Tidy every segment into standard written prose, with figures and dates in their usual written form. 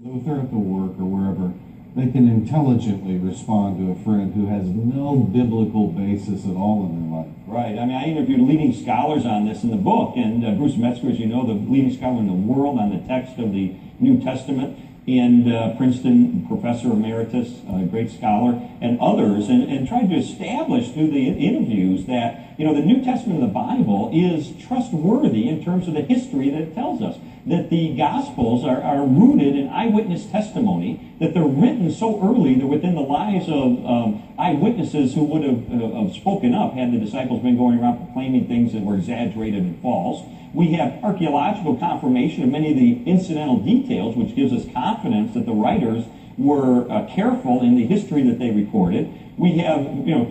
If they're at the work or wherever, they can intelligently respond to a friend who has no biblical basis at all in their life. Right. I mean, I interviewed leading scholars on this in the book, and Bruce Metzger, as you know, the leading scholar in the world on the text of the New Testament, and Princeton professor emeritus, great scholar, and others, and tried to establish through the interviews that, the New Testament of the Bible is trustworthy in terms of the history that it tells us. That the Gospels are rooted in eyewitness testimony, that they're written so early they're within the lives of eyewitnesses who would have spoken up had the disciples been going around proclaiming things that were exaggerated and false. We have archaeological confirmation of many of the incidental details, which gives us confidence that the writers were careful in the history that they recorded. We have,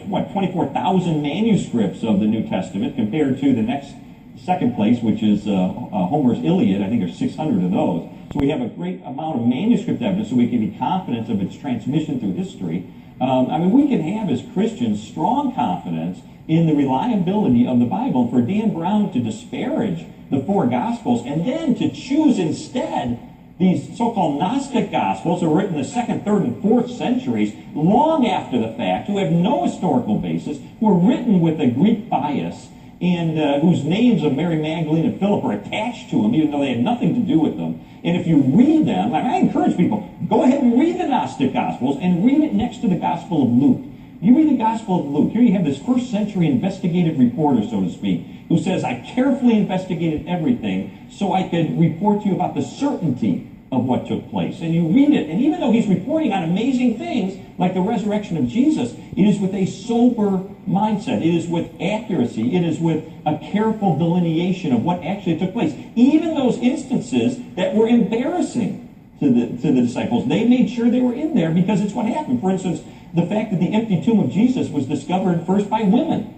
24,000 manuscripts of the New Testament compared to the second place, which is Homer's Iliad. I think there's 600 of those. So we have a great amount of manuscript evidence so we can be confident of its transmission through history. We can have, as Christians, strong confidence in the reliability of the Bible. And for Dan Brown to disparage the four Gospels and then to choose instead these so-called Gnostic Gospels that were written in the 2nd, 3rd, and 4th centuries, long after the fact, who have no historical basis, who are written with a Greek bias, and whose names of Mary Magdalene and Philip are attached to them, even though they had nothing to do with them. And if you read them, I encourage people, go ahead and read the Gnostic Gospels and read it next to the Gospel of Luke. You read the Gospel of Luke. Here you have this first century investigative reporter, so to speak, who says, I carefully investigated everything so I could report to you about the certainty of what took place. And you read it, and even though he's reporting on amazing things, like the resurrection of Jesus, it is with a sober mindset. It is with accuracy. It is with a careful delineation of what actually took place. Even those instances that were embarrassing to the disciples, they made sure they were in there because it's what happened. For instance, the fact that the empty tomb of Jesus was discovered first by women.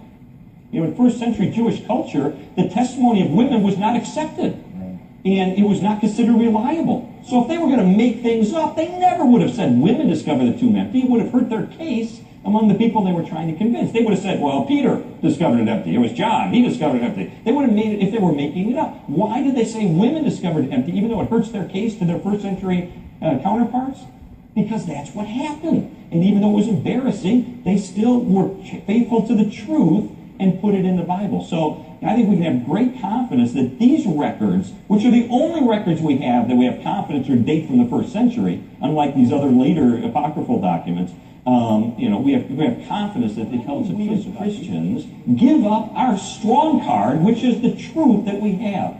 In first century Jewish culture, the testimony of women was not accepted. And it was not considered reliable. So if they were going to make things up, they never would have said women discovered the tomb empty. It would have hurt their case among the people they were trying to convince. They would have said, well, Peter discovered it empty. It was John. He discovered it empty. They would have made it if they were making it up. Why did they say women discovered it empty, even though it hurts their case to their first century counterparts? Because that's what happened. And even though it was embarrassing, they still were faithful to the truth and put it in the Bible. So I think we can have great confidence that these records, which are the only records we have that we have confidence or date from the first century, unlike these other later apocryphal documents, we have confidence that it tells us we as Christians give up our strong card, which is the truth that we have.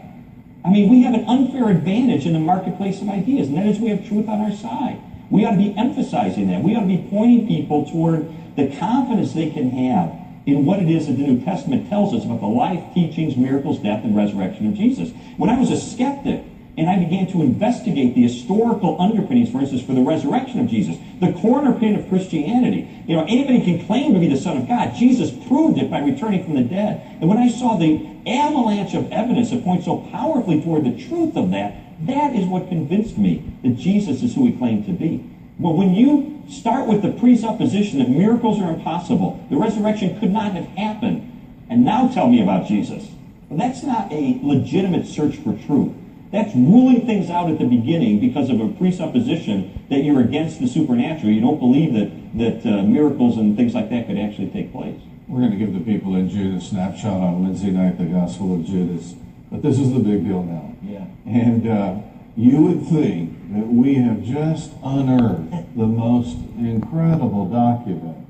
We have an unfair advantage in the marketplace of ideas, and that is we have truth on our side. We ought to be emphasizing that. We ought to be pointing people toward the confidence they can have in what it is that the New Testament tells us about the life, teachings, miracles, death, and resurrection of Jesus. When I was a skeptic and I began to investigate the historical underpinnings, for instance, for the resurrection of Jesus, the cornerpin of Christianity, anybody can claim to be the Son of God. Jesus proved it by returning from the dead. And when I saw the avalanche of evidence that points so powerfully toward the truth of that, that is what convinced me that Jesus is who he claimed to be. Well, when you start with the presupposition that miracles are impossible, the resurrection could not have happened, and now tell me about Jesus, well, that's not a legitimate search for truth. That's ruling things out at the beginning because of a presupposition that you're against the supernatural. You don't believe that miracles and things like that could actually take place. We're going to give the people in Jude a snapshot on Wednesday night, the Gospel of Judas. But this is the big deal now. Yeah. And you would think that we have just unearthed the most incredible document.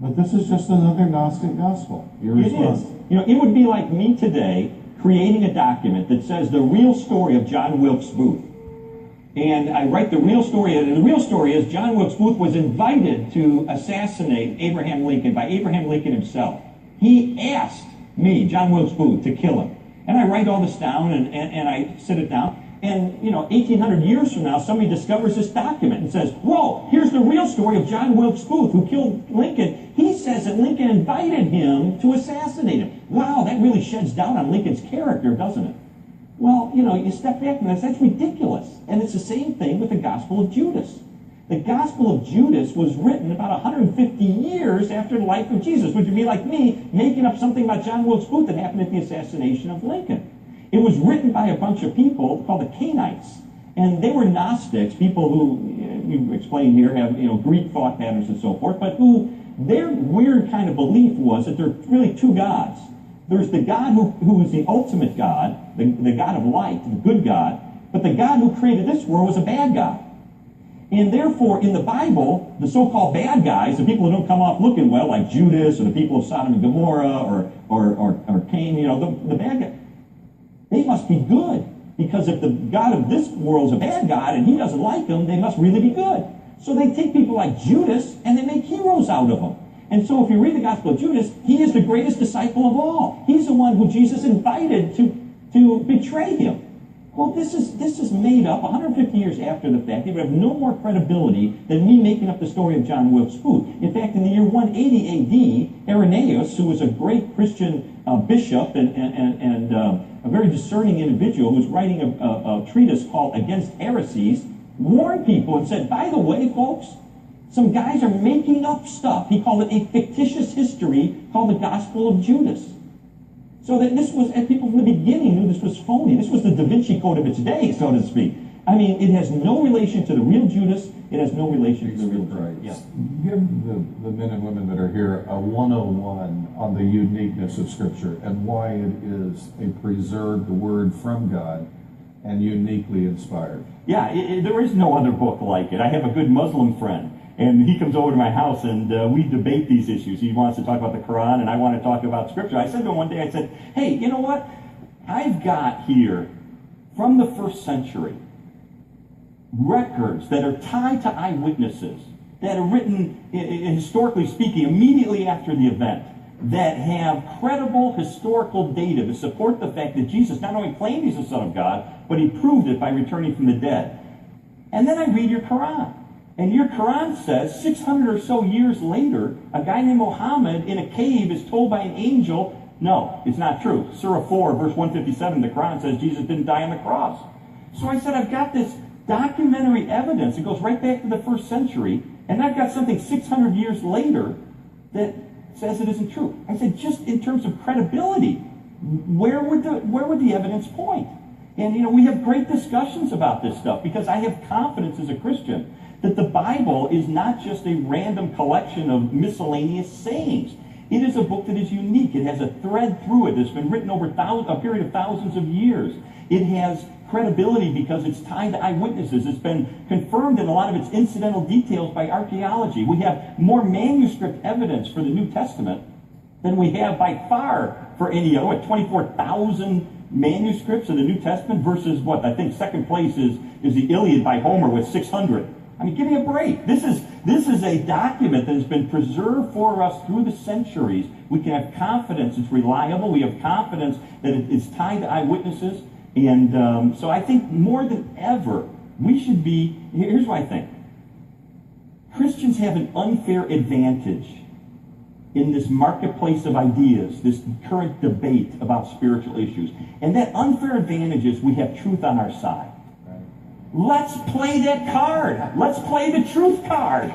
But this is just another Gnostic gospel. It is. It would be like me today creating a document that says the real story of John Wilkes Booth. And I write the real story, and the real story is John Wilkes Booth was invited to assassinate Abraham Lincoln by Abraham Lincoln himself. He asked me, John Wilkes Booth, to kill him. And I write all this down, and I sit it down. And, 1,800 years from now, somebody discovers this document and says, whoa, here's the real story of John Wilkes Booth, who killed Lincoln. He says that Lincoln invited him to assassinate him. Wow, that really sheds doubt on Lincoln's character, doesn't it? Well, you step back and that's ridiculous. And it's the same thing with the Gospel of Judas. The Gospel of Judas was written about 150 years after the life of Jesus, which would be like me making up something about John Wilkes Booth that happened at the assassination of Lincoln. It was written by a bunch of people called the Cainites. And they were Gnostics, people who, you explain here, have Greek thought patterns and so forth, but who their weird kind of belief was that there are really two gods. There's the God who is the ultimate God, the God of light, the good God, but the God who created this world was a bad God. And therefore, in the Bible, the so-called bad guys, the people who don't come off looking well, like Judas or the people of Sodom and Gomorrah or Cain, the bad guys, they must be good. Because if the God of this world is a bad God and he doesn't like them, they must really be good. So they take people like Judas and they make heroes out of them. And so if you read the Gospel of Judas, he is the greatest disciple of all. He's the one who Jesus invited to betray him. Well, this is made up 150 years after the fact. It would have no more credibility than me making up the story of John Wilkes Booth. In fact, in the year 180 AD, Irenaeus, who was a great Christian bishop and a very discerning individual who was writing a treatise called Against Heresies, warned people and said, by the way, folks, some guys are making up stuff. He called it a fictitious history called the Gospel of Judas. So that this was, and people from the beginning knew this was phony. This was the Da Vinci Code of its day, so to speak. I mean, it has no relation to the real Judas. It has no relation to the real Christ. Yeah. Give the men and women that are here a 101 on the uniqueness of Scripture and why it is a preserved word from God and uniquely inspired. Yeah, there is no other book like it. I have a good Muslim friend, and he comes over to my house, and we debate these issues. He wants to talk about the Quran, and I want to talk about Scripture. I said to him one day, I said, hey, you know what? I've got here, from the first century, records that are tied to eyewitnesses, that are written, historically speaking, immediately after the event, that have credible historical data to support the fact that Jesus not only claimed he's the Son of God, but he proved it by returning from the dead. And then I read your Quran. And your Quran says 600 or so years later, a guy named Muhammad in a cave is told by an angel, no, it's not true. Surah 4, verse 157, the Quran says Jesus didn't die on the cross. So I said, I've got this documentary evidence. It goes right back to the first century. And I've got something 600 years later that says it isn't true. I said, just in terms of credibility, where would the evidence point? And, we have great discussions about this stuff because I have confidence as a Christian that the Bible is not just a random collection of miscellaneous sayings. It is a book that is unique. It has a thread through it that's been written over a period of thousands of years. It has credibility because it's tied to eyewitnesses. It's been confirmed in a lot of its incidental details by archaeology. We have more manuscript evidence for the New Testament than we have by far for any other. 24,000 manuscripts of the New Testament versus what I think second place is the Iliad by Homer with 600. I mean, give me a break. This is a document that has been preserved for us through the centuries. We can have confidence it's reliable. We have confidence that it's tied to eyewitnesses. And so I think more than ever, we should be, here's what I think. Christians have an unfair advantage in this marketplace of ideas, this current debate about spiritual issues. And that unfair advantage is we have truth on our side. Let's play that card. Let's play the truth card.